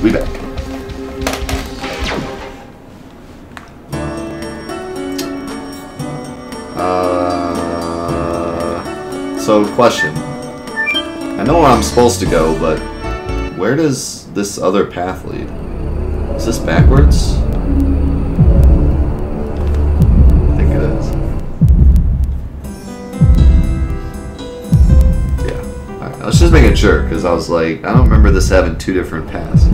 We back. So question. I know where I'm supposed to go, but where does this other path lead? Is this backwards? I think it is. Yeah. Alright, let's just make it sure, because I was like, I don't remember this having two different paths.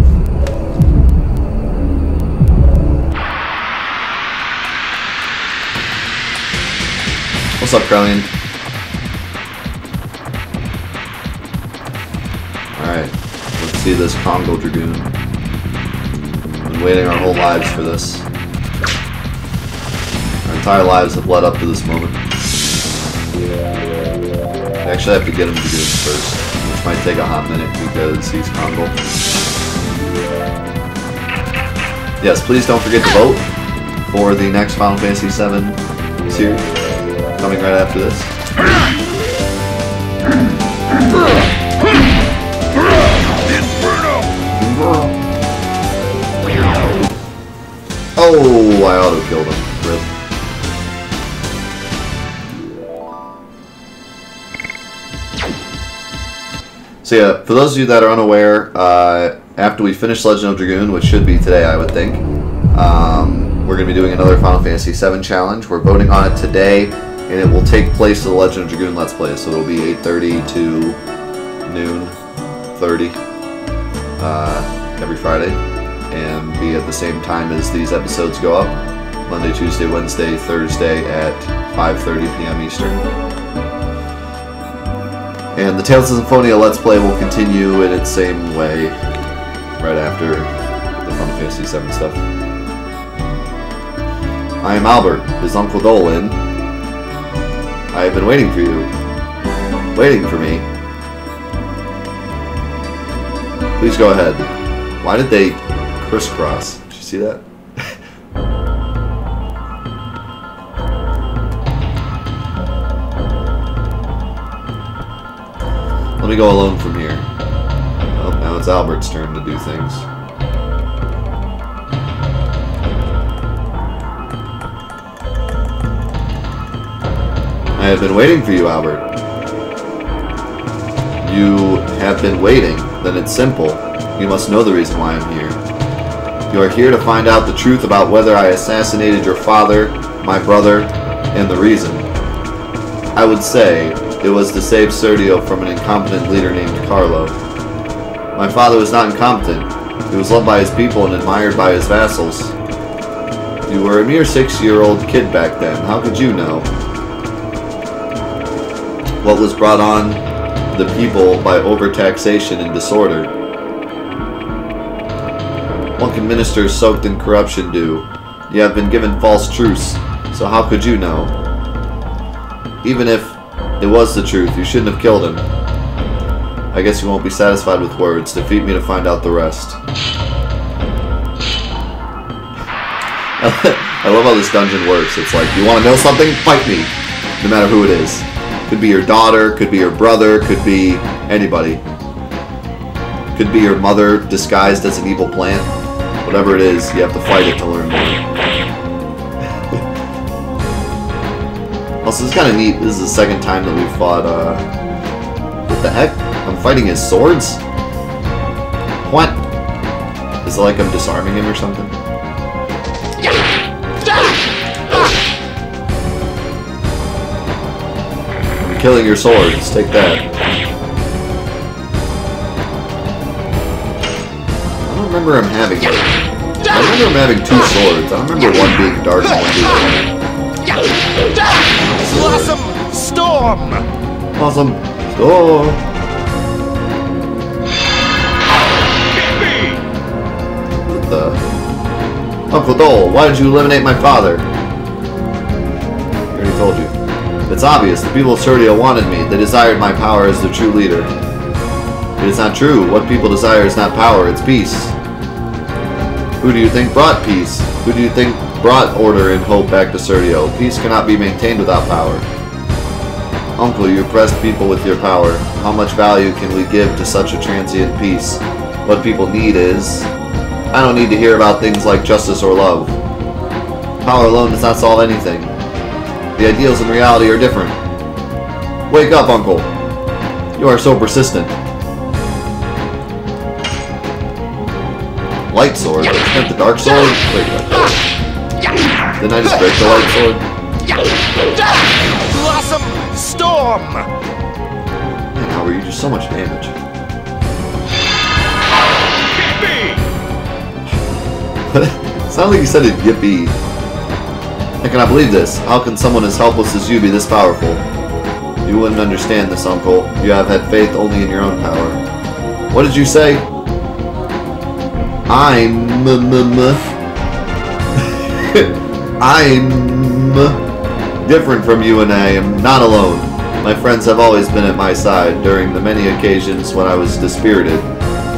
What's up, Krellian? Alright, let's see this Congo Dragoon. Been waiting our whole lives for this. Our entire lives have led up to this moment. I actually have to get him Dragoons first, which might take a hot minute because he's Congo. Yes, please don't forget to vote for the next Final Fantasy VII series, coming right after this. Oh, I auto-killed him. Rip. So yeah, for those of you that are unaware, after we finish Legend of Dragoon, which should be today, I would think, we're going to be doing another Final Fantasy VII challenge. We're voting on it today, and it will take place to the Legend of Dragoon Let's Play, so it'll be 8:30 to noon 30 every Friday, and be at the same time as these episodes go up, Monday, Tuesday, Wednesday, Thursday at 5:30 p.m. Eastern. And the Tales of Symphonia Let's Play will continue in its same way right after the Final Fantasy VII stuff. I am Albert, his Uncle Dolan. I have been waiting for you. Waiting for me. Please go ahead. Why did they crisscross? Did you see that? Let me go alone from here. Well, now it's Albert's turn to do things. I have been waiting for you, Albert. You have been waiting. Then it's simple. You must know the reason why I'm here. You are here to find out the truth about whether I assassinated your father, my brother, and the reason. I would say it was to save Sergio from an incompetent leader named Carlo. My father was not incompetent. He was loved by his people and admired by his vassals. You were a mere 6-year-old kid back then. How could you know what was brought on the people by overtaxation and disorder? What can ministers soaked in corruption do? You have been given false truths, so how could you know? Even if it was the truth, you shouldn't have killed him. I guess you won't be satisfied with words. Defeat me to find out the rest. I love how this dungeon works. It's like, you want to know something? Fight me. No matter who it is. Could be your daughter, could be your brother, could be anybody. Could be your mother disguised as an evil plant. Whatever it is, you have to fight it to learn more. Also, this is kind of neat. This is the second time that we've fought, what the heck? I'm fighting his swords? What? Is it like I'm disarming him or something? I'm killing your swords. Take that. I don't remember him having it. I remember him having two swords. I don't remember one being dark and one being light. Blossom Storm! Blossom Storm! What the? Uncle Dole, why did you eliminate my father? I already told you. It's obvious. The people of Sergio wanted me. They desired my power as the true leader. It is not true. What people desire is not power, it's peace. Who do you think brought peace? Who do you think brought order and hope back to Sergio? Peace cannot be maintained without power. Uncle, you oppressed people with your power. How much value can we give to such a transient peace? What people need is... I don't need to hear about things like justice or love. Power alone does not solve anything. The ideals in reality are different. Wake up, Uncle. You are so persistent. Light sword? Isn't the dark sword? Wait, what? Didn't I just break the light sword? Blossom Storm! Man, how were you just so much damage? It sounded like you said it, yippee. I cannot believe this. How can someone as helpless as you be this powerful? You wouldn't understand this, Uncle. You have had faith only in your own power. What did you say? I'm different from you, and I am not alone. My friends have always been at my side during the many occasions when I was dispirited.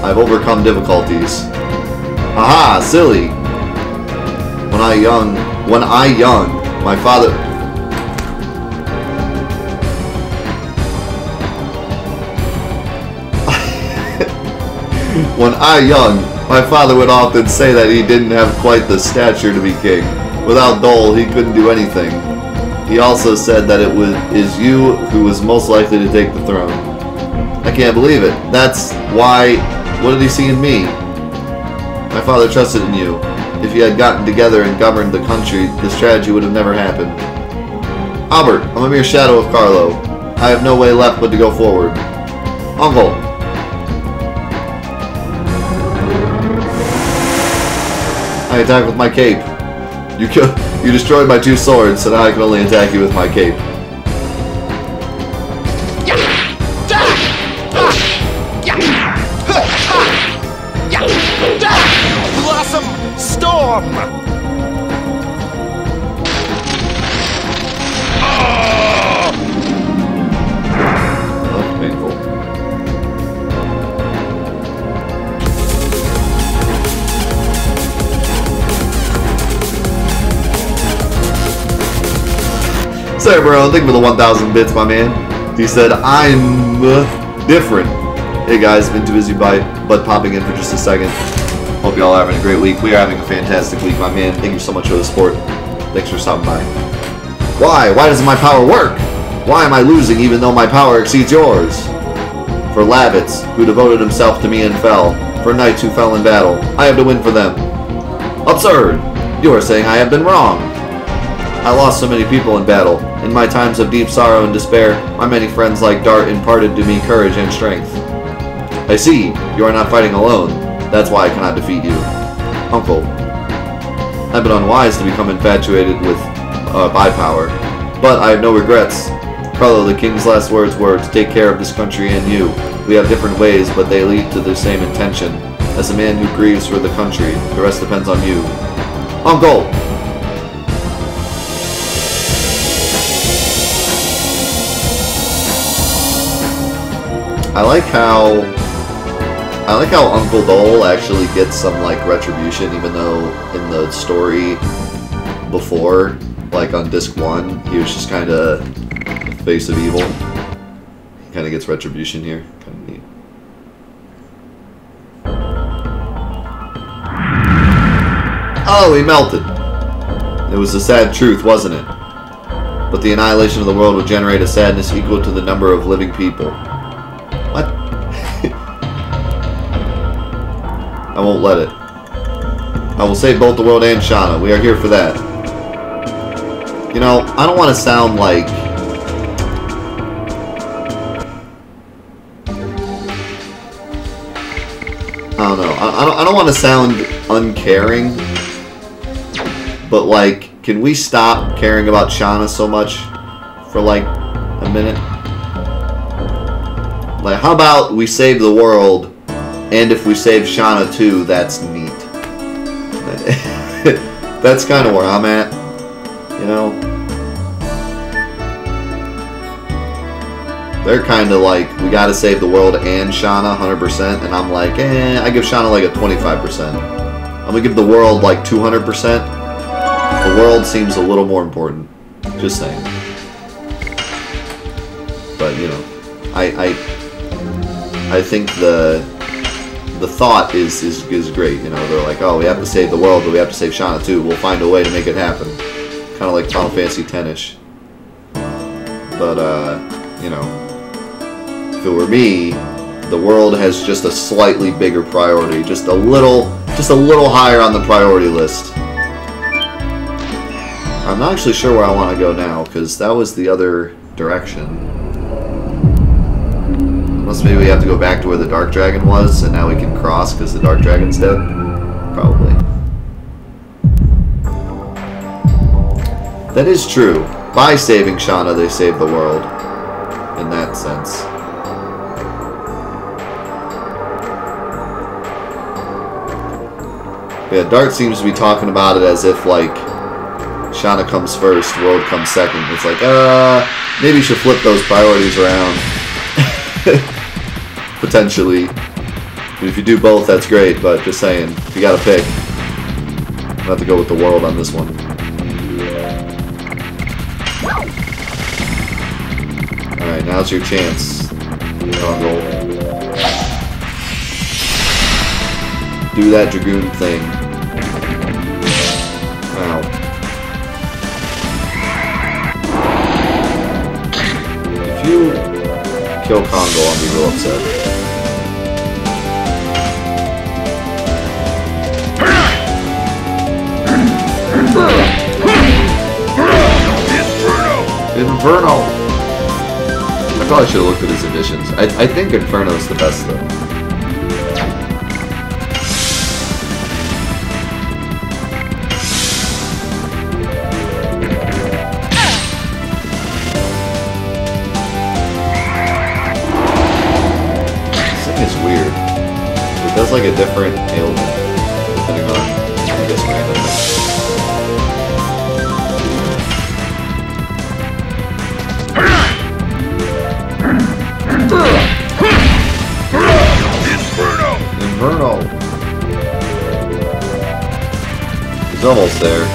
I've overcome difficulties. Aha, silly! When I young, my father... When my father would often say that he didn't have quite the stature to be king. Without Dole, he couldn't do anything. He also said that it is you who was most likely to take the throne. I can't believe it. That's why... What did he see in me? My father trusted in you. If you had gotten together and governed the country, this tragedy would have never happened. Albert, I'm a mere shadow of Carlo. I have no way left but to go forward. Uncle. I attack with my cape. You destroyed my 2 swords, so now I can only attack you with my cape. Blossom Storm! Oh, painful. Sorry, bro. Thank you for the 1,000 bits, my man. He said, I'm different. Hey, guys. Been too busy but popping in for just a second. Hope y'all are having a great week. We are having a fantastic week, my man. Thank you so much for the support. Thanks for stopping by. Why? Why doesn't my power work? Why am I losing even though my power exceeds yours? For Lavitz, who devoted himself to me and fell. For knights who fell in battle. I have to win for them. Absurd! You are saying I have been wrong. I lost so many people in battle. In my times of deep sorrow and despair, my many friends like Dart imparted to me courage and strength. I see, you are not fighting alone. That's why I cannot defeat you. Uncle, I've been unwise to become infatuated with by power, but I have no regrets. Carlo, the king's last words were to take care of this country and you. We have different ways, but they lead to the same intention. As a man who grieves for the country, the rest depends on you. Uncle! I like how Uncle Dole actually gets some like retribution, even though in the story before, like on disc 1, he was just kind of the face of evil. He kind of gets retribution here. Kind of neat. Oh, he melted. It was a sad truth, wasn't it? But the annihilation of the world would generate a sadness equal to the number of living people. What? I won't let it. I will save both the world and Shauna. We are here for that. You know, I don't want to sound like... I don't know. I don't want to sound uncaring. But, like, can we stop caring about Shauna so much for, like, a minute? Like, how about we save the world, and if we save Shauna too, that's neat. That's kind of where I'm at, you know? They're kind of like, we gotta save the world and Shauna 100%, and I'm like, I give Shauna like a 25%. I'm gonna give the world like 200%. The world seems a little more important. Just saying. But, you know, I think the the thought is great. You know, they're like, oh, we have to save the world, but we have to save Shauna too. We'll find a way to make it happen. Kind of like Final Fantasy X-ish. But you know, if it were me, the world has just a slightly bigger priority, just a little higher on the priority list. I'm not actually sure where I want to go now, because that was the other direction. Unless maybe we have to go back to where the Dark Dragon was, and now we can cross because the Dark Dragon's dead? Probably. That is true. By saving Shauna, they saved the world. In that sense. Yeah, Dart seems to be talking about it as if, like, Shauna comes first, world comes second. It's like, maybe you should flip those priorities around. Potentially. I mean, if you do both, that's great, but just saying, if you gotta pick, I'm gonna have to go with the world on this one. Alright, now's your chance. Roll. Do that Dragoon thing. Wow. If you kill Congo, I'll be real upset. Inferno! I probably should have looked at his additions. I think Inferno's the best though. It does like a different ailment depending on, I guess, randomness. Inferno! He's almost there.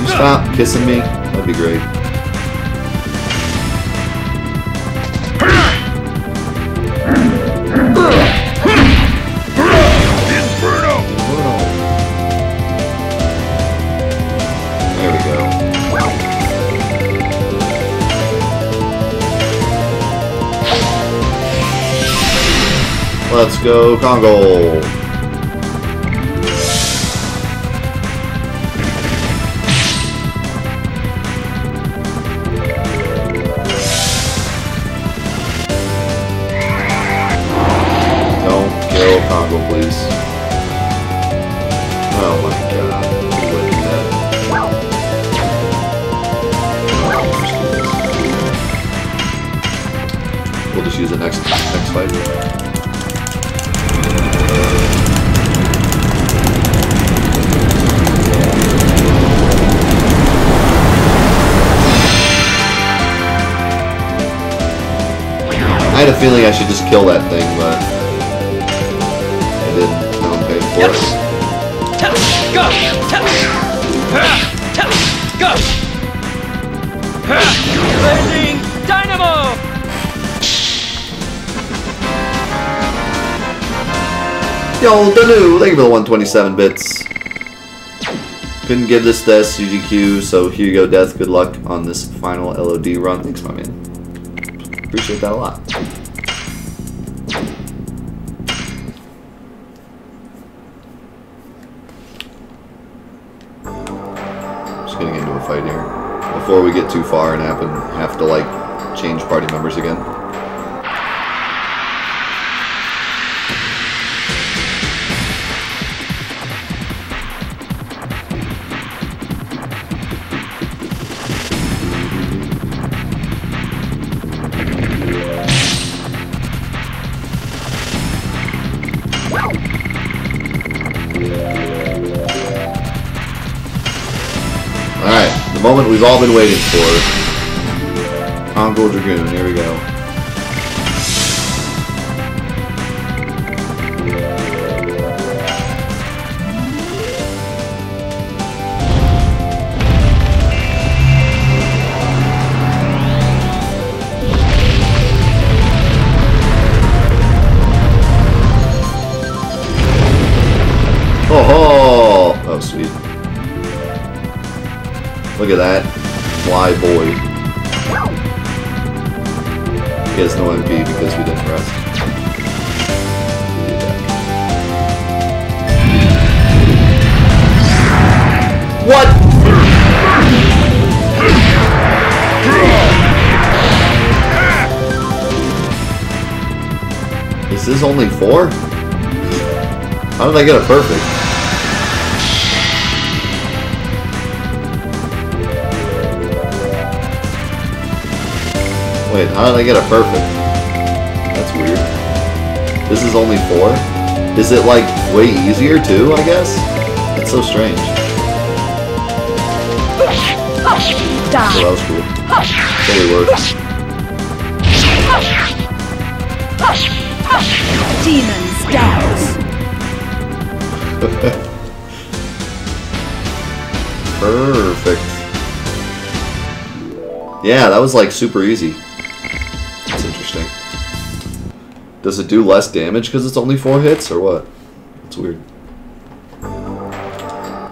Stop kissing me. That'd be great. Inferno! There we go. Let's go, Congo! Congo, please. Oh my god. We'll just use the next fight. I had a feeling I should just kill that thing, but didn't. Now I'm paying for it. Go! Go! Blazing Dynamo! Yo, Danu! Thank you for the 127 bits. Couldn't give this to SCGQ, so here you go, Death. Good luck on this final LOD run. Thanks, my man. Appreciate that a lot. Getting into a fight here before we get too far and have to like change party members again. The moment we've all been waiting for. Congo Dragoon, here we go. Oh, sweet. Look at that. Fly boy. He has no MP because we didn't rest. What? Is this only 4? How did I get a perfect? Wait, how did I get a perfect? That's weird. This is only 4? Is it like way easier too, I guess? That's so strange. Oh, that was cool. Totally works. Demons dance. Perfect. Yeah, that was like super easy. That's interesting. Does it do less damage because it's only 4 hits or what? That's weird.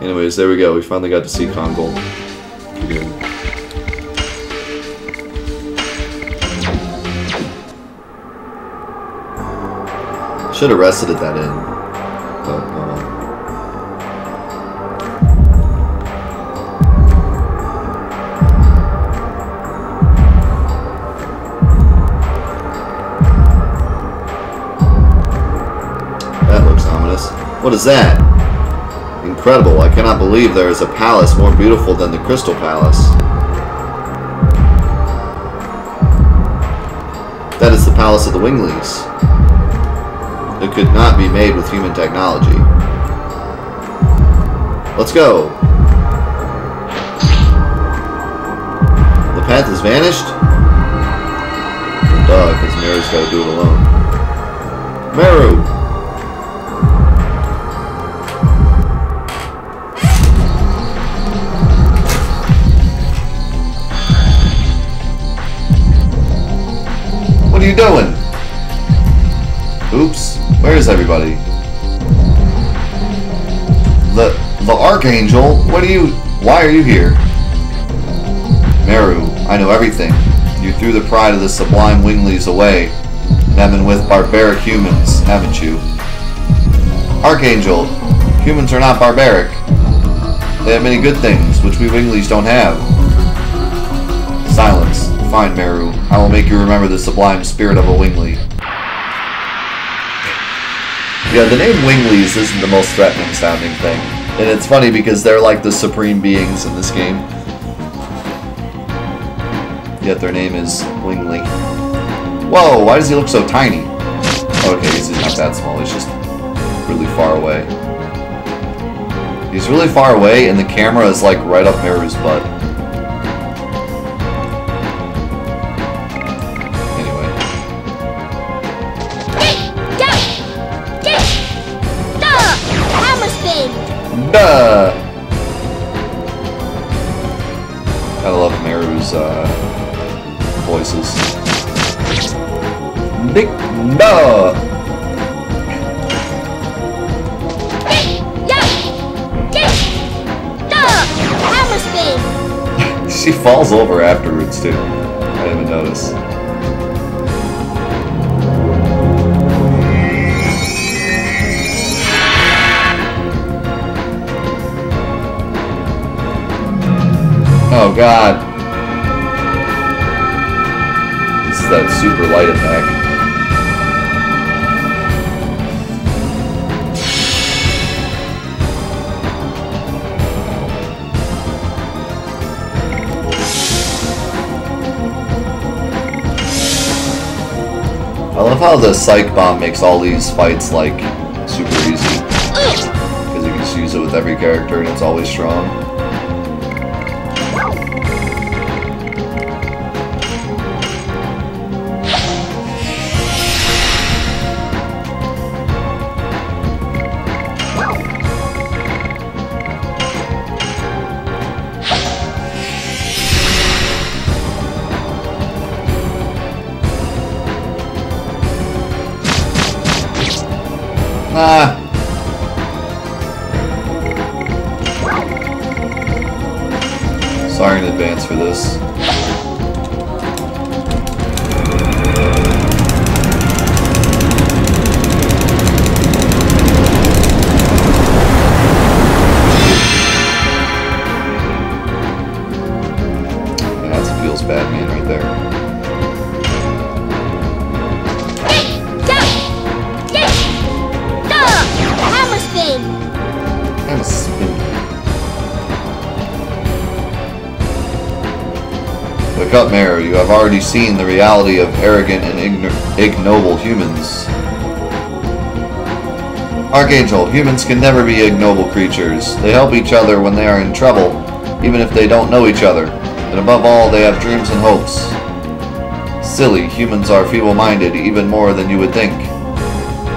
Anyways, there we go. We finally got to see Kongol. Should have rested at that inn. But, that looks ominous. What is that? Incredible. I cannot believe there is a palace more beautiful than the Crystal Palace. That is the palace of the Winglies. It could not be made with human technology. Let's go. The path has vanished? Duh, because Meru's got to do it alone. Meru! What are you doing? Oops. Where is everybody? The Archangel? Why are you here? Meru, I know everything. You threw the pride of the sublime Winglies away and have been with barbaric humans, haven't you? Archangel, humans are not barbaric. They have many good things, which we Winglies don't have. Silence. Fine, Meru. I will make you remember the sublime spirit of a Wingly. Yeah, the name Winglies isn't the most threatening sounding thing. And it's funny because they're like the supreme beings in this game. Yet their name is Wingly. Whoa, why does he look so tiny? Okay, he's not that small, he's just really far away. He's really far away and the camera is like right up Meru's butt. Duh! Gotta love Meru's voices. Big duh! Hammer spin! She falls over afterwards too. I didn't even notice. Oh god. This is that super light attack. I love how the Psych Bomb makes all these fights like super easy. Because you can just use it with every character and it's always strong. points for this. That's a feels bad man right there. Hammer spin. Hammer spin. Wake up, Meru. You have already seen the reality of arrogant and ignoble humans. Archangel, humans can never be ignoble creatures. They help each other when they are in trouble, even if they don't know each other. And above all, they have dreams and hopes. Silly, humans are feeble-minded even more than you would think.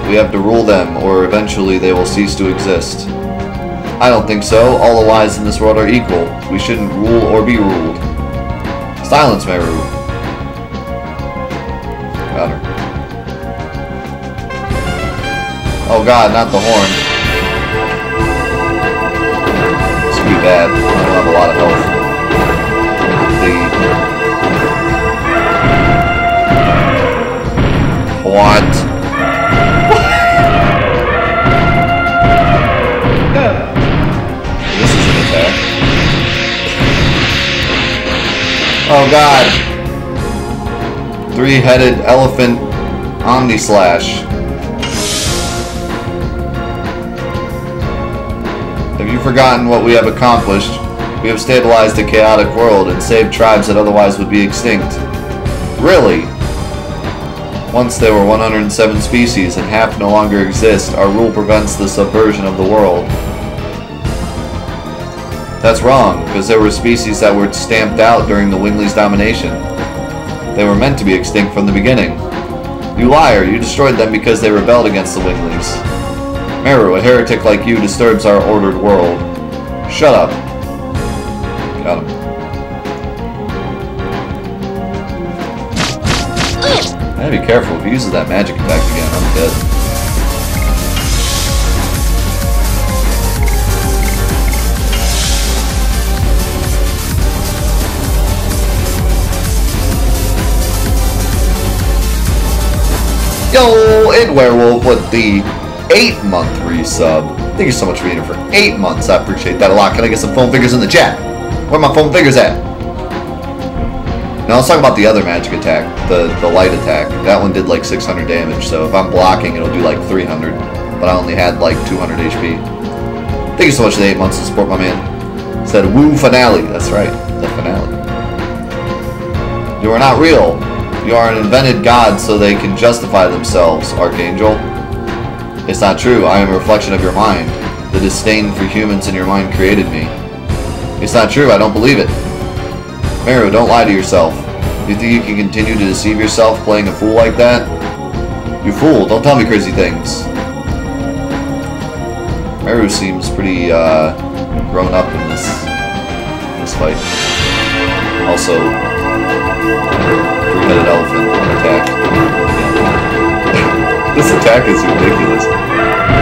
We have to rule them, or eventually they will cease to exist. I don't think so. All the lives in this world are equal. We shouldn't rule or be ruled. Silence, Meru. Got her. Oh god, not the horn. This could be bad. I don't have a lot of health. What? This is an attack. Oh god. Three-headed elephant Omni Slash. Have you forgotten what we have accomplished? We have stabilized a chaotic world and saved tribes that otherwise would be extinct. Really? Once there were 107 species and half no longer exist, our rule prevents the subversion of the world. That's wrong, because there were species that were stamped out during the Winglies' domination. They were meant to be extinct from the beginning. You liar, you destroyed them because they rebelled against the Winglies. Meru, a heretic like you disturbs our ordered world. Shut up. Got him. I gotta be careful. If he uses that magic attack again, I'm dead. Yo, and Werewolf with the 8-month resub. Thank you so much for being here for 8 months. I appreciate that a lot. Can I get some foam figures in the chat? Where are my foam figures at? Now let's talk about the other magic attack, the light attack. That one did like 600 damage, so if I'm blocking, it'll do like 300. But I only had like 200 HP. Thank you so much for the 8 months to support my man. It said Woo Finale. That's right, the finale. You are not real. You are an invented god so they can justify themselves, Archangel. It's not true. I am a reflection of your mind. The disdain for humans in your mind created me. It's not true. I don't believe it. Meru, don't lie to yourself. Do you think you can continue to deceive yourself playing a fool like that? You fool. Don't tell me crazy things. Meru seems pretty grown up in this fight. Also, three-headed elephant attack. This attack is ridiculous.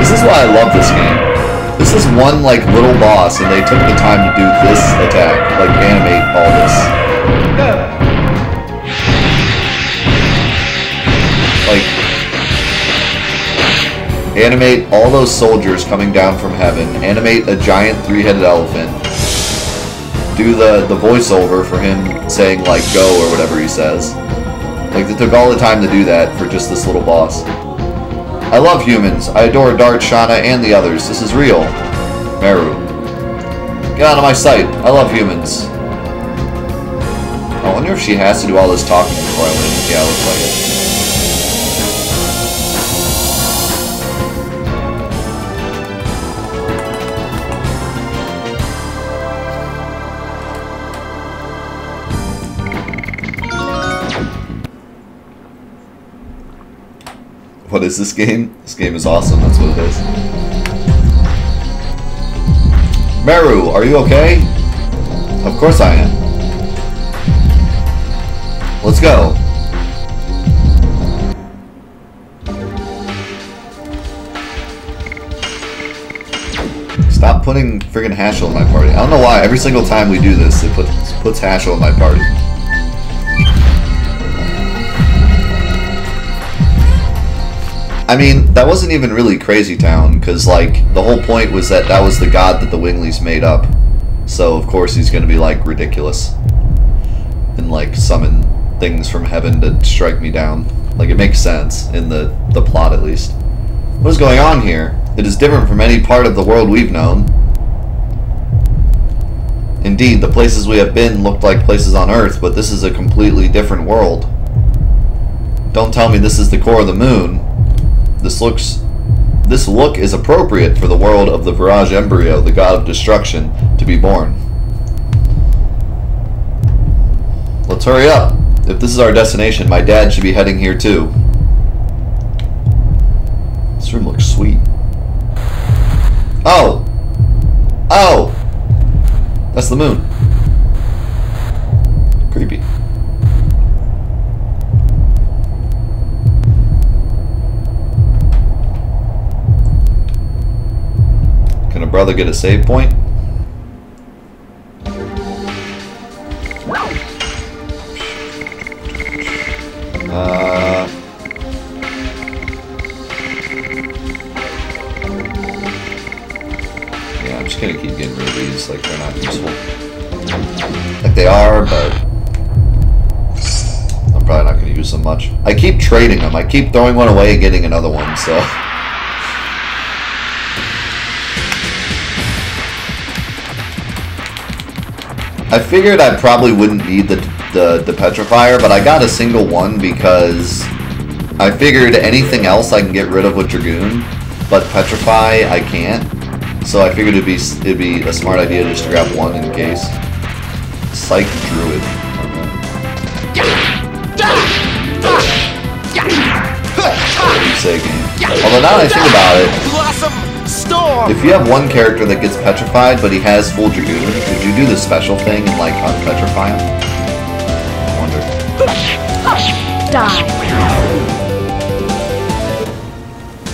This is why I love this game. This is one like little boss, and they took the time to do this attack, like animate all this. Like, animate all those soldiers coming down from heaven, animate a giant three-headed elephant, do the voiceover for him saying like go or whatever he says. Like, they took all the time to do that for just this little boss. I love humans. I adore Dart, Shauna, and the others. This is real. Meru. Get out of my sight. I love humans. I wonder if she has to do all this talking before I win. Yeah, it looks like it. What is this game? This game is awesome, that's what it is. Meru, are you okay? Of course I am. Let's go. Stop putting friggin' Hashel in my party. I don't know why. Every single time we do this, it puts Hashel in my party. I mean, that wasn't even really Crazy Town, because, like, the whole point was that that was the god that the Winglies made up. So, of course, he's gonna be, like, ridiculous. And, like, summon things from heaven to strike me down. Like, it makes sense, in the plot, at least. What is going on here? It is different from any part of the world we've known. Indeed, the places we have been looked like places on Earth, but this is a completely different world. Don't tell me this is the core of the moon. This look is appropriate for the world of the Mirage embryo, the god of destruction, to be born. Let's hurry up. If this is our destination, my dad should be heading here too. This room looks sweet. Oh! Oh! That's the moon. Creepy. Can a brother get a save point? Yeah, I'm just gonna keep getting rid of these, like they're not useful. Like they are, but I'm probably not gonna use them much. I keep trading them. I keep throwing one away and getting another one, so. I figured I probably wouldn't need the Petrifier, but I got a single one because I figured anything else I can get rid of with Dragoon, but Petrify I can't. So I figured it'd be a smart idea just to grab one in case. Psych Druid. Say game. Although now that I think about it, if you have one character that gets petrified but he has full Dragoon, could you do the special thing and like unpetrify him? I wonder. Die.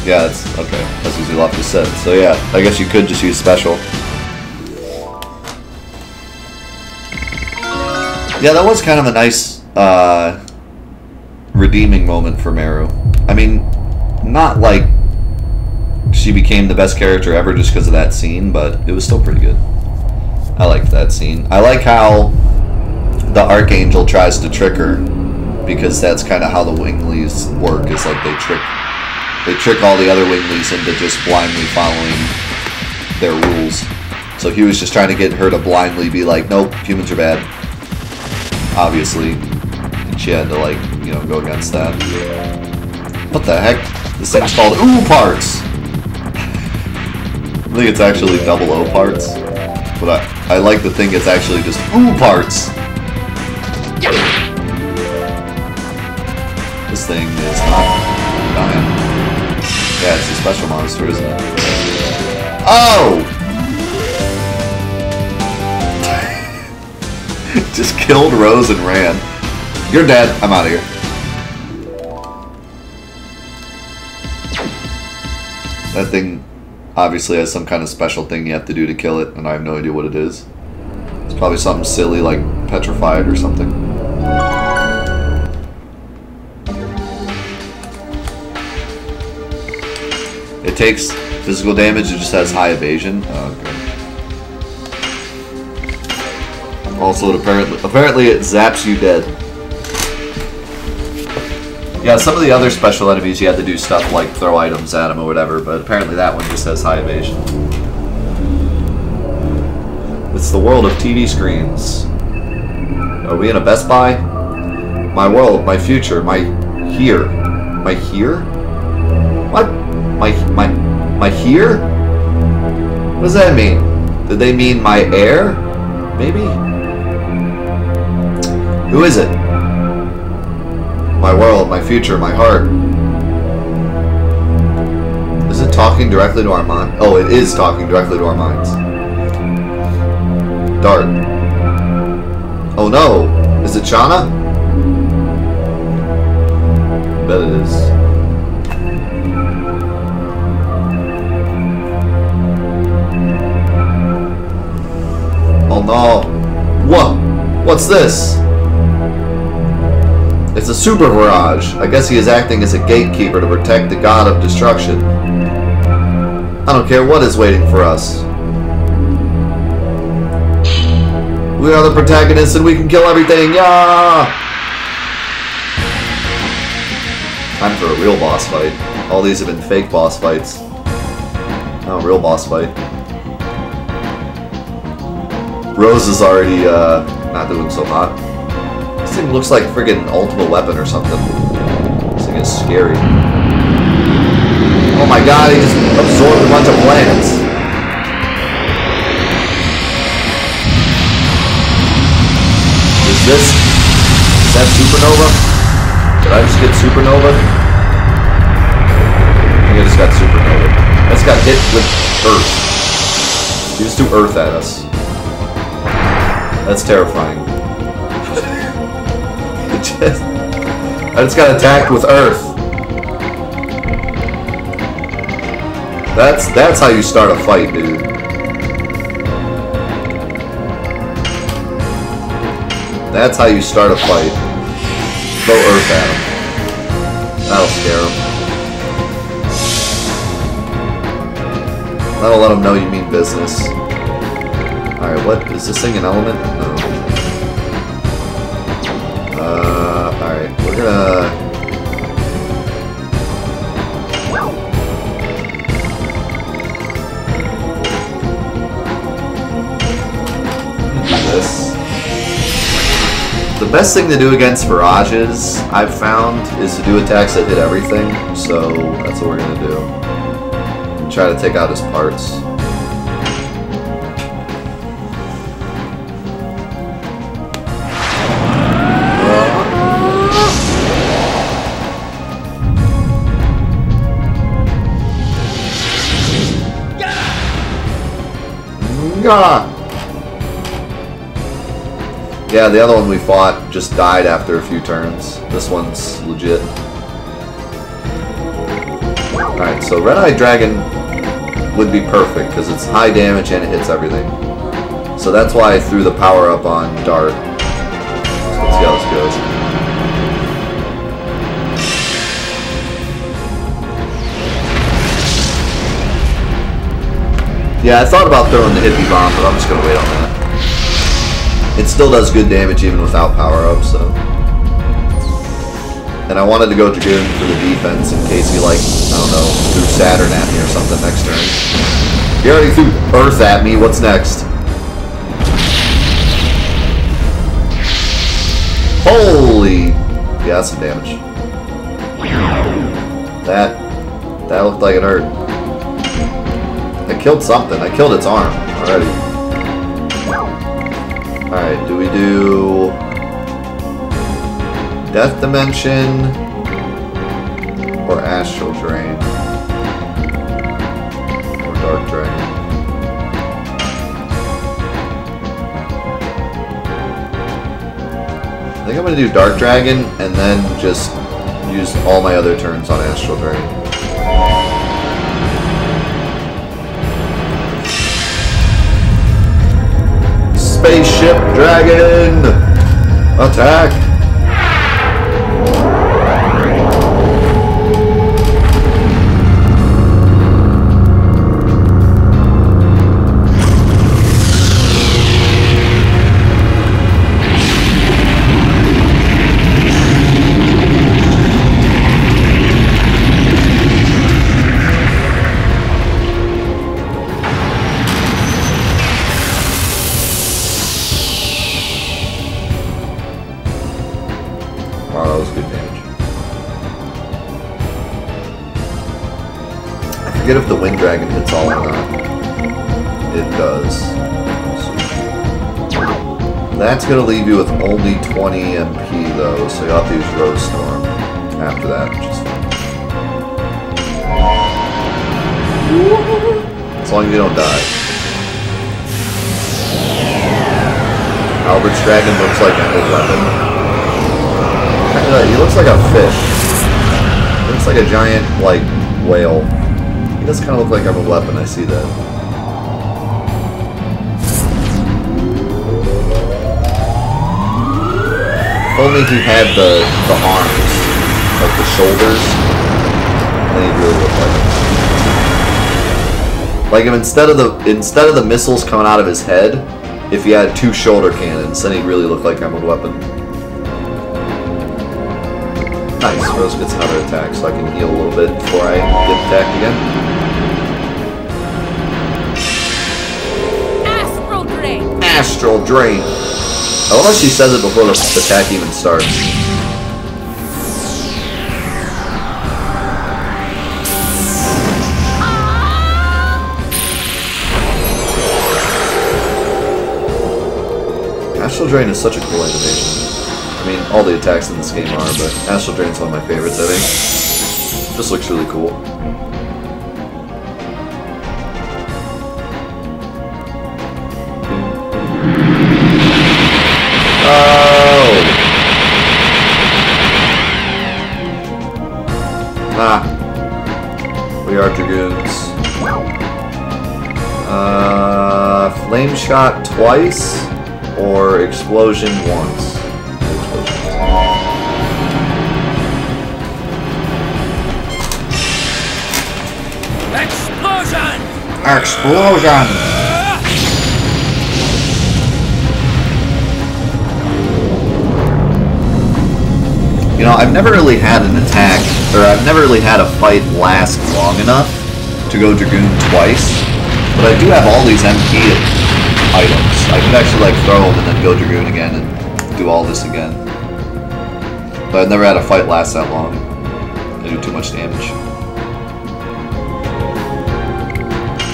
Yeah, that's okay. That's what Zulaf just said. So yeah, I guess you could just use special. Yeah, that was kind of a nice redeeming moment for Meru. I mean, not like she became the best character ever just because of that scene, but it was still pretty good. I liked that scene. I like how the Archangel tries to trick her, because that's kind of how the Winglies work, is like they trick all the other Winglies into just blindly following their rules. So he was just trying to get her to blindly be like, nope, humans are bad. Obviously. And she had to, like, you know, go against that. What the heck? This thing's called OO parts! I think it's actually double O parts. But I like to think it's actually just OO parts! This thing is not dying. Yeah, it's a special monster, isn't it? Oh! Just killed Rose and ran. You're dead. I'm out of here. That thing obviously has some kind of special thing you have to do to kill it, and I have no idea what it is. It's probably something silly like petrified or something. It takes physical damage, it just has high evasion. Oh, okay. Also, apparently it zaps you dead. Yeah, some of the other special enemies you had to do stuff like throw items at them or whatever, but apparently that one just has high evasion. It's the world of TV screens. Are we in a Best Buy? My world, my future, my here. My here? What? My here? What does that mean? Did they mean my air? Maybe? Who is it? My world, my future, my heart. Is it talking directly to our mind? Oh, it is talking directly to our minds. Dart. Oh no! Is it Shauna? I bet it is. no. What? What's this? It's a super Mirage. I guess he is acting as a gatekeeper to protect the god of destruction. I don't care what is waiting for us. We are the protagonists and we can kill everything. Yeah! Time for a real boss fight. All these have been fake boss fights. Now a real boss fight. Rose is already not doing so hot. This thing looks like friggin' ultimate weapon or something. This thing is scary. Oh my god, he just absorbed a bunch of planets. Is that supernova? Did I just get supernova? I think I just got supernova. I just got hit with Earth. He just threw Earth at us. That's terrifying. I just got attacked with Earth. That's how you start a fight, dude. That's how you start a fight. Throw Earth at him. That'll scare him. That'll let him know you mean business. Alright, what? Is this thing an element? No. Alright, we're gonna... do this. The best thing to do against Mirages, I've found, is to do attacks that hit everything, so that's what we're gonna do. And try to take out his parts. Yeah, the other one we fought just died after a few turns. This one's legit. Alright, so Red-Eyed Dragon would be perfect because it's high damage and it hits everything. So that's why I threw the power up on Dart. So let's see how this goes. Yeah, I thought about throwing the hippie bomb, but I'm just gonna wait on that. It still does good damage even without power-up, so... And I wanted to go Dragoon for the defense in case he, like, I don't know, threw Saturn at me or something next turn. He already threw Earth at me, what's next? Holy! Yeah, that's some damage. That looked like it hurt. I killed something. I killed its arm already. Alright, do we do Death Dimension or Astral Drain? Or Dark Dragon? I think I'm going to do Dark Dragon and then just use all my other turns on Astral Drain. Spaceship Dragon! Attack! If the Wind Dragon hits all or not. It does. That's going to leave you with only 20 MP though, so you'll have to use Rose Storm after that, which is fine. As long as you don't die. Albert's Dragon looks like a good weapon. He looks like a fish. He looks like a giant, like, whale. He does kind of look like I'm a weapon, I see that. If only he had the arms, like the shoulders, then he'd really look like him. Like if instead of the missiles coming out of his head, if he had 2 shoulder cannons, then he'd really look like him with a weapon. Nice, Rose gets another attack, so I can heal a little bit before I get attacked again. Astral Drain! Astral Drain! I love how she says it before the attack even starts. Astral Drain is such a cool animation. I mean, all the attacks in this game are, but Astral Drain's one of my favorites, I think. Just looks really cool. Oh! Ah. We are Dragoons. Flame Shot twice, or Explosion once? Explosion! Explosion! You know, I've never really had an attack, or I've never really had a fight last long enough to go Dragoon twice, but I do have all these MP items. I could actually like throw them and then go Dragoon again and do all this again. But I've never had a fight last that long. They do too much damage.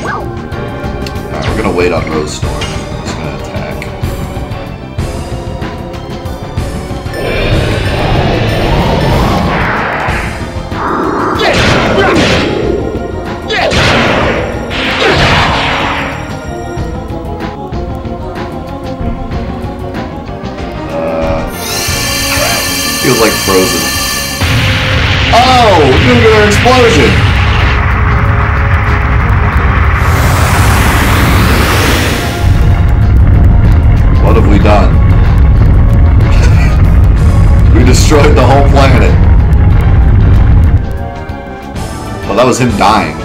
Alright, we're gonna wait on Rose Storm. He's gonna attack. Feels like frozen. Oh! Nuclear explosion! What have we done? We destroyed the whole planet. Well, that was him dying.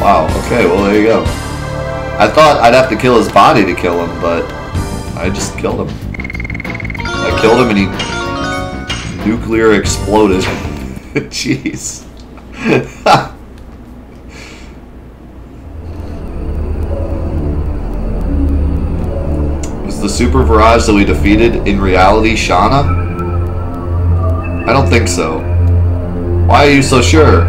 Wow, okay, well there you go. I thought I'd have to kill his body to kill him, but I just killed him. I killed him and he nuclear exploded. Jeez. Was the Super Mirage that we defeated in reality Shauna? I don't think so. Why are you so sure?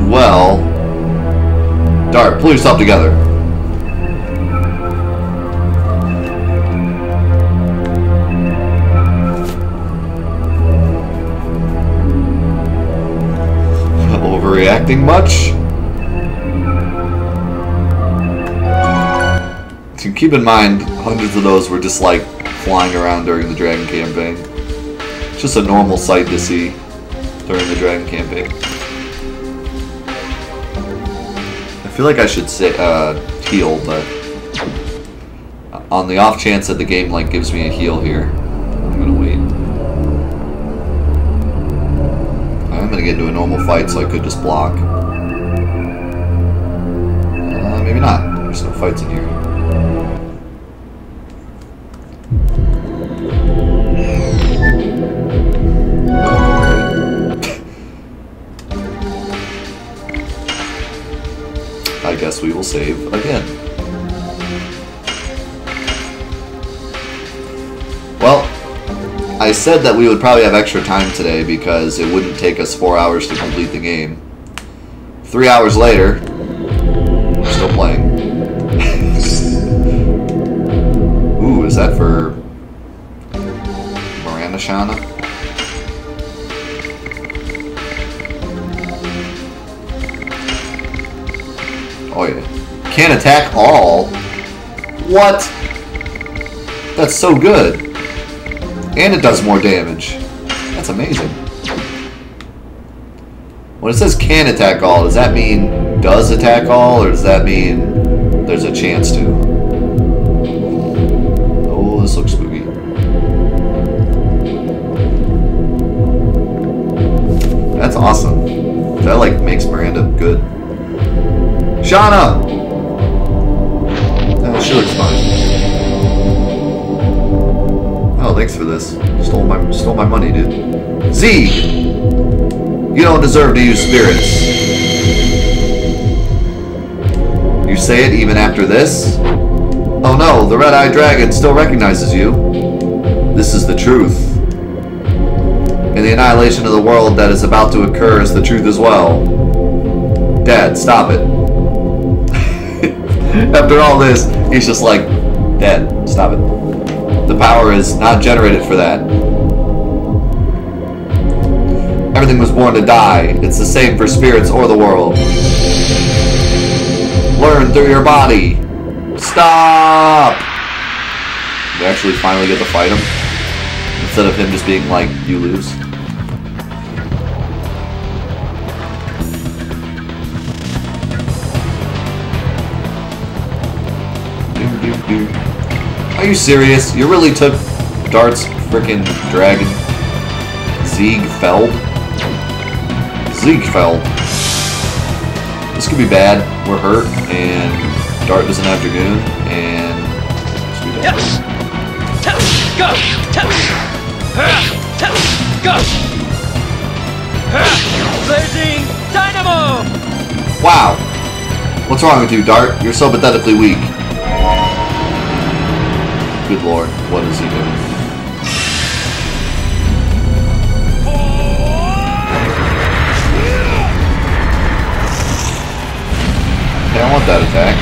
Well... Dart, pull yourself together. Overreacting much? So keep in mind, hundreds of those were just like flying around during the Dragon campaign. It's just a normal sight to see during the Dragon campaign. I feel like I should say heal, but on the off chance that the game like gives me a heal here, I'm gonna wait. I'm gonna get into a normal fight, so I could just block. Maybe not. There's no fights in here. I guess we will save again. Well, I said that we would probably have extra time today because it wouldn't take us 4 hours to complete the game. 3 hours later, we're still playing. Ooh, is that for Miranda Shauna? Oh yeah. Can't attack all? What? That's so good. And it does more damage. That's amazing. When it says can attack all, does that mean does attack all, or does that mean there's a chance to? Oh, this looks spooky. That's awesome. That like makes Miranda good. Shauna! She looks fine. Oh, thanks for this. Stole my money, dude. Zeke! You don't deserve to use spirits. You say it even after this? Oh no, the red-eyed dragon still recognizes you. This is the truth. And the annihilation of the world that is about to occur is the truth as well. Dad, stop it. After all this, he's just like, Dad, stop it. The power is not generated for that. Everything was born to die. It's the same for spirits or the world. Learn through your body. Stop! They actually finally get to fight him. Instead of him just being like, you lose. Are you serious? You really took Dart's freaking dragon? Ziegfeld? Ziegfeld. This could be bad. We're hurt, and Dart doesn't have Dragoon, and this could be bad. Go! Go! Blazing Dynamo! Wow! What's wrong with you, Dart? You're so pathetically weak. Good lord, what is he doing? Hey, I want that attack.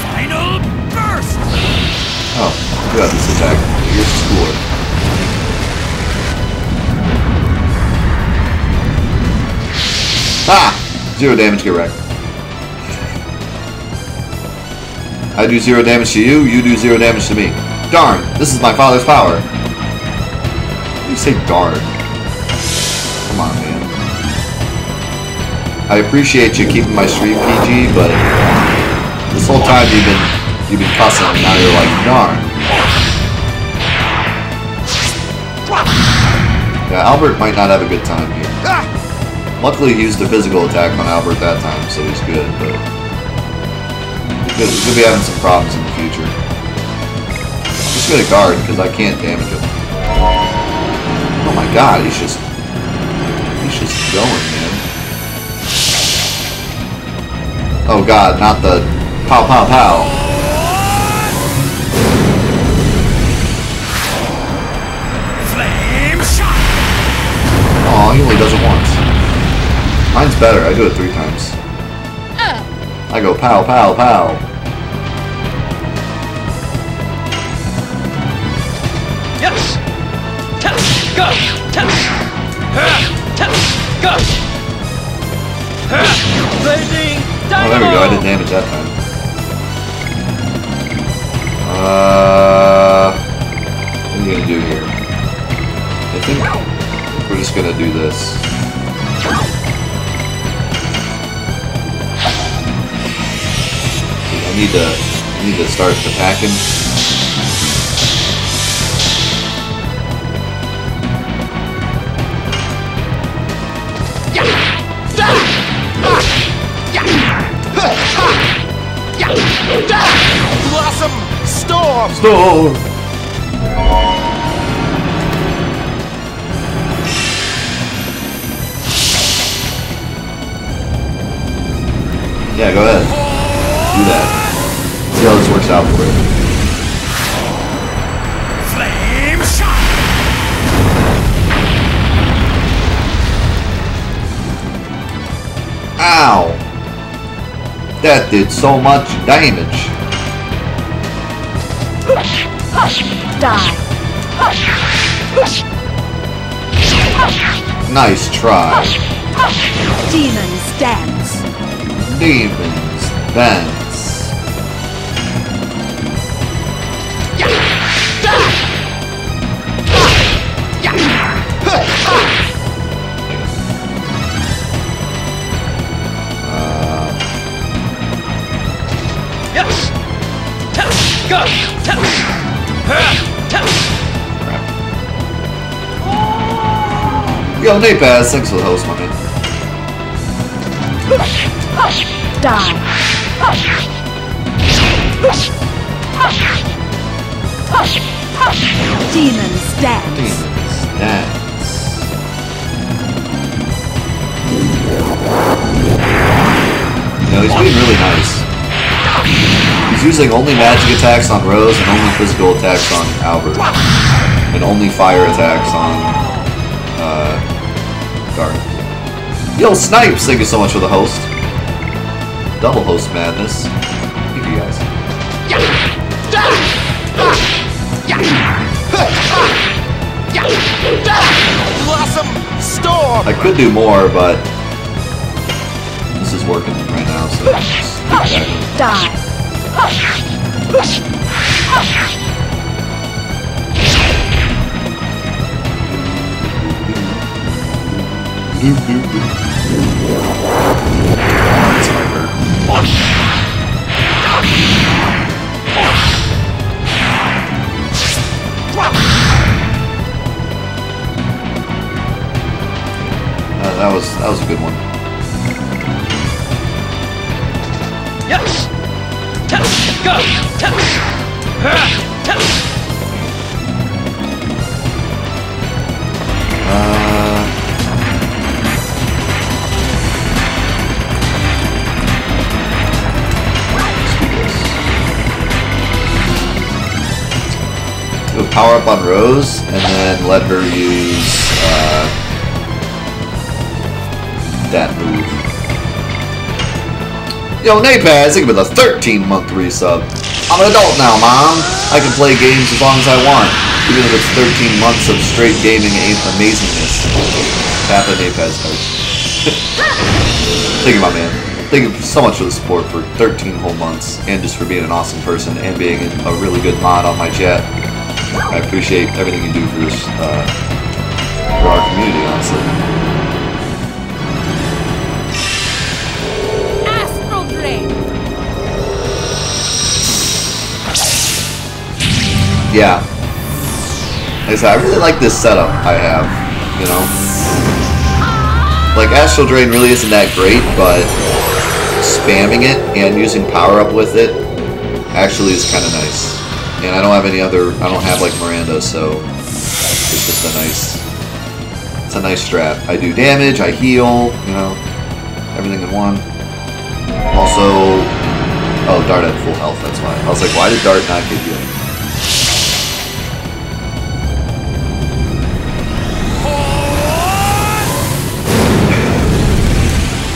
Final burst! Oh, you got this attack. Yours is cooler. Ah! 0 damage, get wrecked. I do 0 damage to you, you do 0 damage to me. Darn! This is my father's power. Why do you say darn? Come on, man. I appreciate you keeping my stream PG, but this whole time you've been cussing, and now you're like, darn. Yeah, Albert might not have a good time here. Luckily, he used a physical attack on Albert that time, so he's good, but he's gonna be having some problems in the future. I'm just gonna guard, because I can't damage him. Oh my god, he's just going, man. Oh god, not the pow pow pow. Flame shot! Aw, he only does it once. Mine's better, I do it 3 times. I go pow pow pow. Yes! Go! Go! Blazing Oh, there we go, I did damage that time. What are we gonna do here? I think we're just gonna do this. I need to start attacking. Blossom Storm! Storm! Yeah, go ahead. Do that. See how this works out for you. Flame shot! Ow! That did so much damage. Die. Nice try. Demons dance. Demons dance. Yes! Go! Yo, Napaz, thanks for the host, my man. Die. Demons dance. Demons dance. No, he's being really nice. He's using only magic attacks on Rose and only physical attacks on Albert. And only fire attacks on Garth. Yo, Snipes, thank you so much for the host. Double host madness. Thank you guys. Blossom Storm! I could do more, but this is working right now, so just keep Die. That was a good one. Yes! Go! Go power up on Rose, and then let her use that move. Yo, Napaz, think about the 13-month resub. I'm an adult now, Mom. I can play games as long as I want, even if it's 13 months of straight gaming amazingness. Papa Napaz heart. Thank you, my man. Thank you so much for the support for 13 whole months, and just for being an awesome person and being a really good mod on my chat. I appreciate everything you do for this, for our community, honestly. Yeah. Like I said, I really like this setup I have, you know? Like, Astral Drain really isn't that great, but spamming it and using power up with it actually is kind of nice. And I don't have any other, I don't have like Miranda, so it's just it's a nice strat. I do damage, I heal, you know, everything in one. Also, oh, Dart had full health, that's why. I was like, why did Dart not get healing?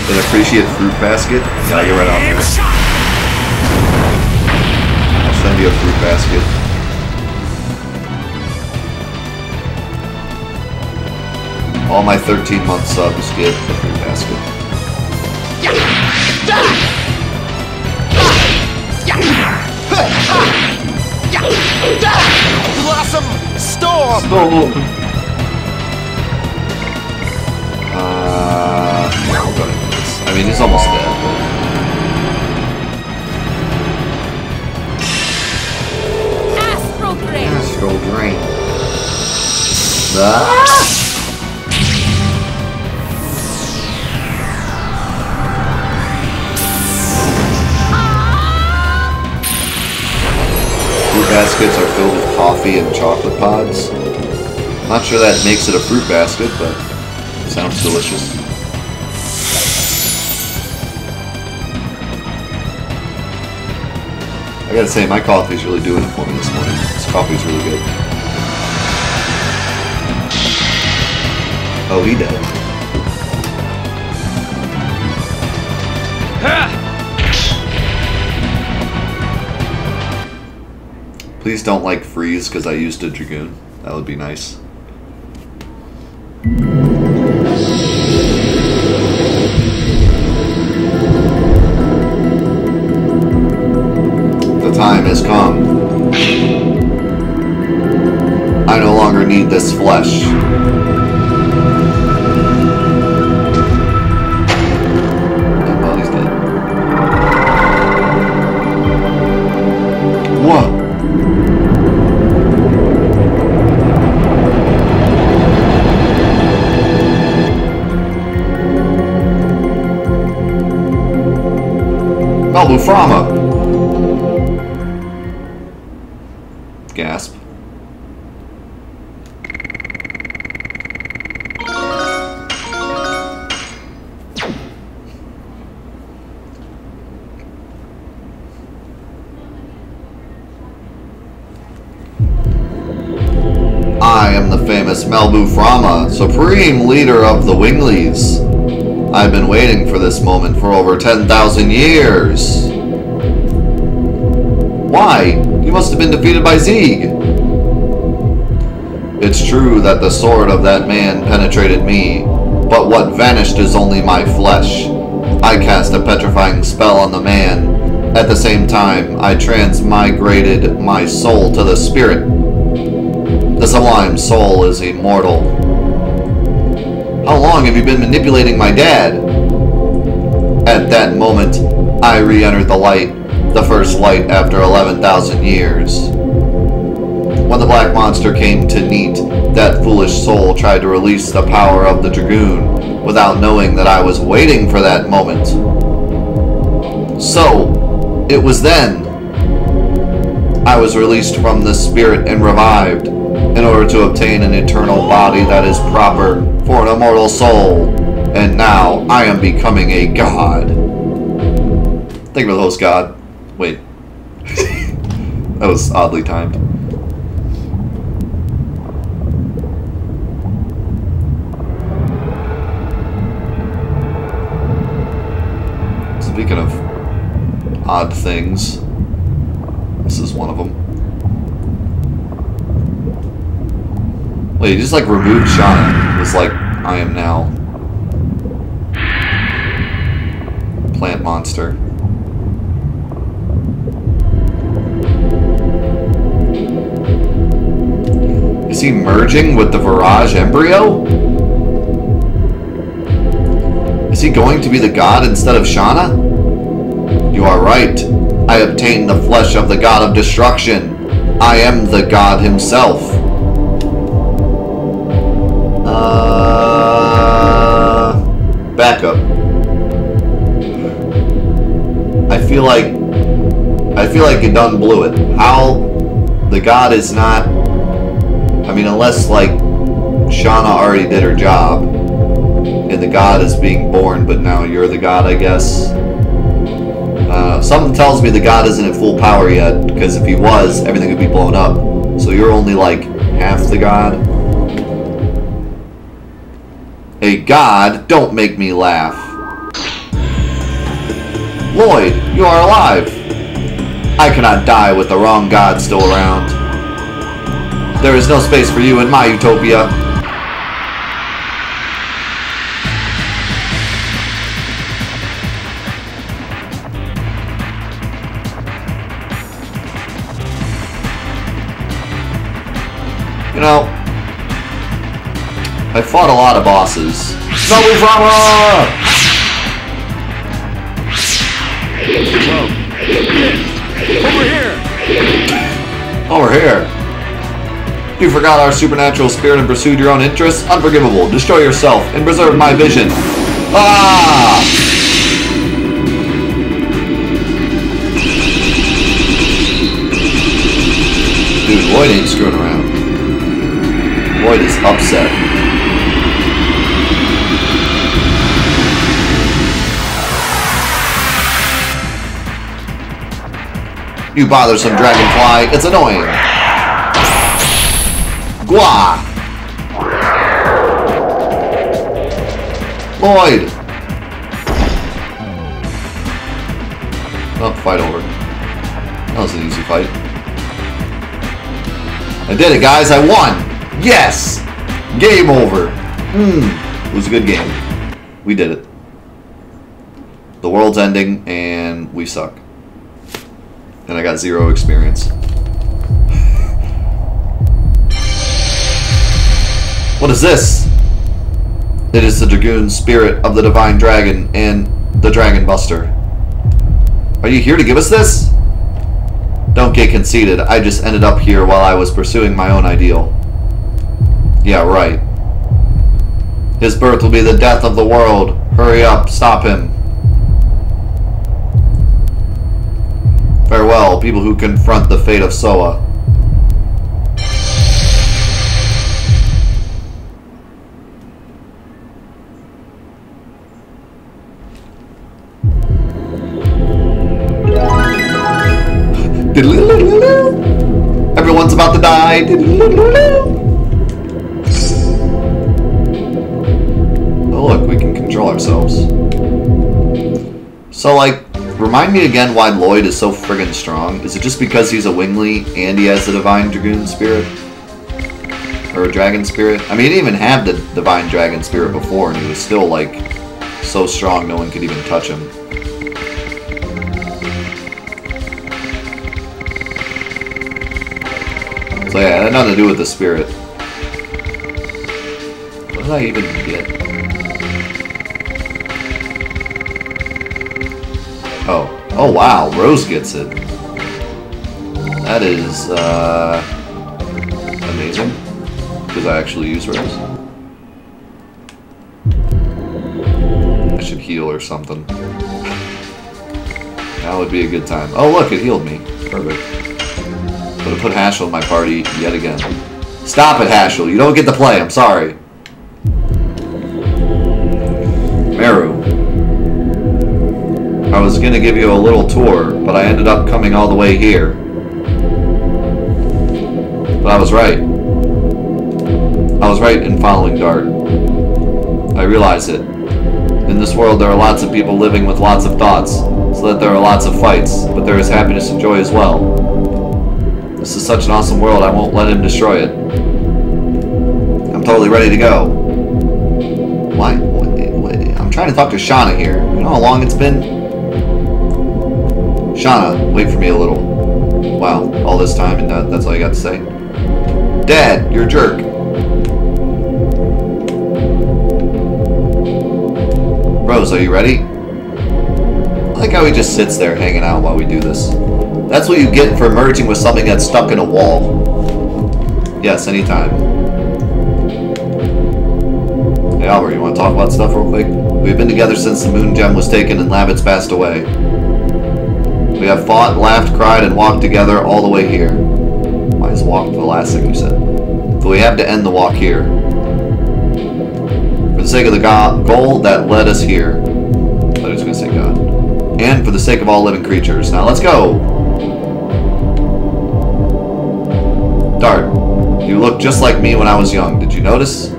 An appreciate fruit basket? Yeah, you're right on there. I'll send you a fruit basket. All my 13-month subs get a fruit basket. Blossom Storm! Storm! I'll go into this. I mean, he's almost dead. Astral Drain. Astral Drain. Ah! Fruit baskets are filled with coffee and chocolate pods. I'm not sure that makes it a fruit basket, but it sounds delicious. I gotta say, my coffee's really doing it for me this morning. This coffee's really good. Oh, he did. Please don't like freeze because I used a Dragoon. That would be nice. The time has come. I no longer need this flesh. That body's dead. What? Melbu Frahma! Gasp. I am the famous Melbu Frahma, supreme leader of the Winglies. I've been waiting for this moment for over 10,000 years. Why? You must have been defeated by Zieg. It's true that the sword of that man penetrated me, but what vanished is only my flesh. I cast a petrifying spell on the man. At the same time, I transmigrated my soul to the spirit. The sublime soul is immortal. How long have you been manipulating my dad? At that moment, I re-entered the light, the first light after 11,000 years. When the black monster came to Neat, that foolish soul tried to release the power of the Dragoon, without knowing that I was waiting for that moment. So, it was then I was released from the spirit and revived, in order to obtain an eternal body that is proper for an immortal soul. And now, I am becoming a god. Thank you for the host, God. Wait. That was oddly timed. Speaking of odd things, this is one of them. Wait, he just like removed Shauna. It was like, I am now plant monster. Is he merging with the Mirage embryo? Is he going to be the god instead of Shauna? You are right. I obtained the flesh of the god of destruction. I am the god himself. Backup. I feel like you done blew it. How the god is not, I mean, unless like Shauna already did her job and the god is being born, but now you're the god, I guess. Something tells me the god isn't at full power yet, because if he was, everything would be blown up. So you're only like half the god. A god? Don't make me laugh. Lloyd, you are alive. I cannot die with the wrong god still around. There is no space for you in my utopia. You know, I fought a lot of bosses. Melbu Frahma! Over here! You forgot our supernatural spirit and pursued your own interests? Unforgivable. Destroy yourself and preserve my vision. Ah! Dude, Lloyd ain't screwing around. Lloyd is upset. You bothersome dragonfly, it's annoying. Gwa! Lloyd! Oh, fight over. That was an easy fight. I did it, guys, I won! Yes! Game over. It was a good game. We did it. The world's ending, and we suck. And I got 0 experience. What is this? It is the Dragoon spirit of the Divine Dragon and the Dragon Buster. Are you here to give us this? Don't get conceited. I just ended up here while I was pursuing my own ideal. Yeah, right. His birth will be the death of the world. Hurry up, stop him. all people who confront the fate of Soa. Everyone's about to die. Oh look, we can control ourselves. So like, remind me again why Lloyd is so friggin' strong. Is it just because he's a Wingly and he has the Divine Dragoon Spirit? Or a Dragon Spirit? I mean, he didn't even have the Divine Dragon Spirit before and he was still like, so strong no one could even touch him. So yeah, it had nothing to do with the spirit. What did I even get? Oh wow, Rose gets it. That is, amazing. Because I actually use Rose. I should heal or something. That would be a good time. Oh look, it healed me. Perfect. But I put Haschel in my party yet again. Stop it, Haschel. You don't get to play. I'm sorry. Meru. I was going to give you a little tour, but I ended up coming all the way here. But I was right. I was right in following Dart. I realize it. In this world there are lots of people living with lots of thoughts, so that there are lots of fights, but there is happiness and joy as well. This is such an awesome world, I won't let him destroy it. I'm totally ready to go. Why? Wait, I'm trying to talk to Shauna here. You know how long it's been? Shauna, wait for me a little. Wow, all this time and that's all you got to say? Dad, you're a jerk. Rose, are you ready? I like how he just sits there hanging out while we do this. That's what you get for merging with something that's stuck in a wall. Yes, anytime. Hey Albert, you want to talk about stuff real quick? We've been together since the Moon Gem was taken and Labbits passed away. We have fought, laughed, cried, and walked together all the way here. Why is walk the last thing you said? But we have to end the walk here. For the sake of the goal that led us here. I thought I was going to say God. And for the sake of all living creatures. Now let's go! Dart, you look just like me when I was young. Did you notice?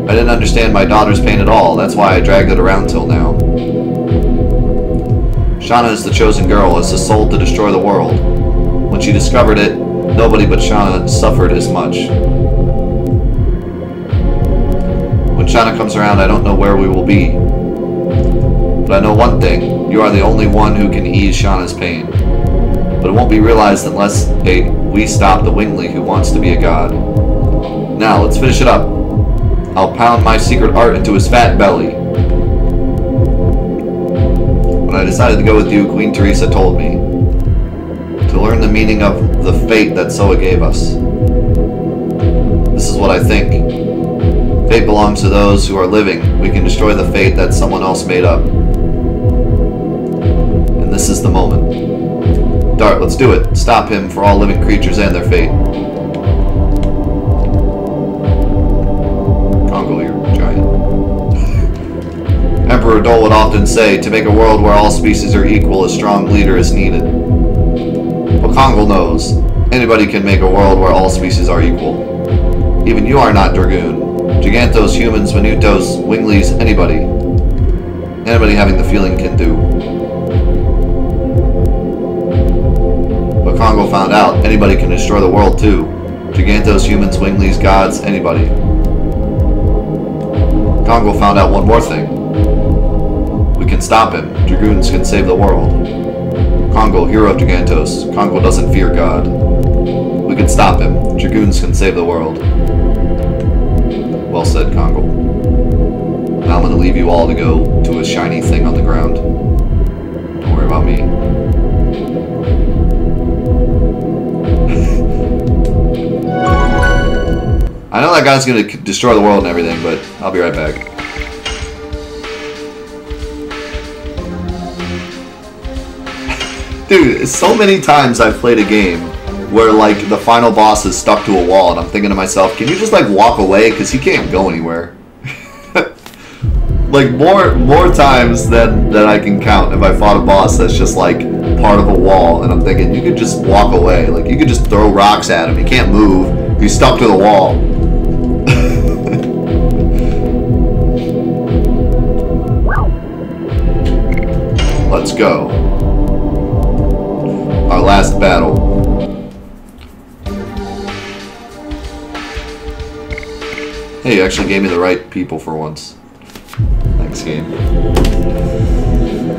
I didn't understand my daughter's pain at all. That's why I dragged it around till now. Shauna is the chosen girl, as the soul to destroy the world. When she discovered it, nobody but Shauna suffered as much. When Shauna comes around, I don't know where we will be. But I know one thing. You are the only one who can ease Shauna's pain. But it won't be realized unless we stop the Wingly who wants to be a god. Now, let's finish it up. I'll pound my secret art into his fat belly. When I decided to go with you, Queen Teresa told me to learn the meaning of the fate that Soa gave us. This is what I think. Fate belongs to those who are living. We can destroy the fate that someone else made up. And this is the moment. Dart, let's do it. Stop him for all living creatures and their fate. Congo, you're giant. Emperor Dole would often say, to make a world where all species are equal, a strong leader is needed. But Congo knows, anybody can make a world where all species are equal. Even you are not Dragoon. Gigantos, humans, Minutos, Winglies, anybody. Anybody having the feeling can do. But Congo found out anybody can destroy the world too. Gigantos, humans, Winglies, gods, anybody. Congo found out one more thing. We can stop him. Dragoons can save the world. Congo, hero of Gigantos. Congo doesn't fear God. We can stop him. Dragoons can save the world. Well said, Congo. Now I'm going to leave you all to go to a shiny thing on the ground. Don't worry about me. I know that guy's going to destroy the world and everything, but I'll be right back. Dude, so many times I've played a game where, like, the final boss is stuck to a wall, and I'm thinking to myself, can you just, like, walk away? Because he can't go anywhere. Like, more times than I can count have I fought a boss that's just, like, part of a wall, and I'm thinking, you could just walk away. Like, you could just throw rocks at him. He can't move. He's stuck to the wall. Let's go. Our last battle. Hey, you actually gave me the right people for once. Thanks, game.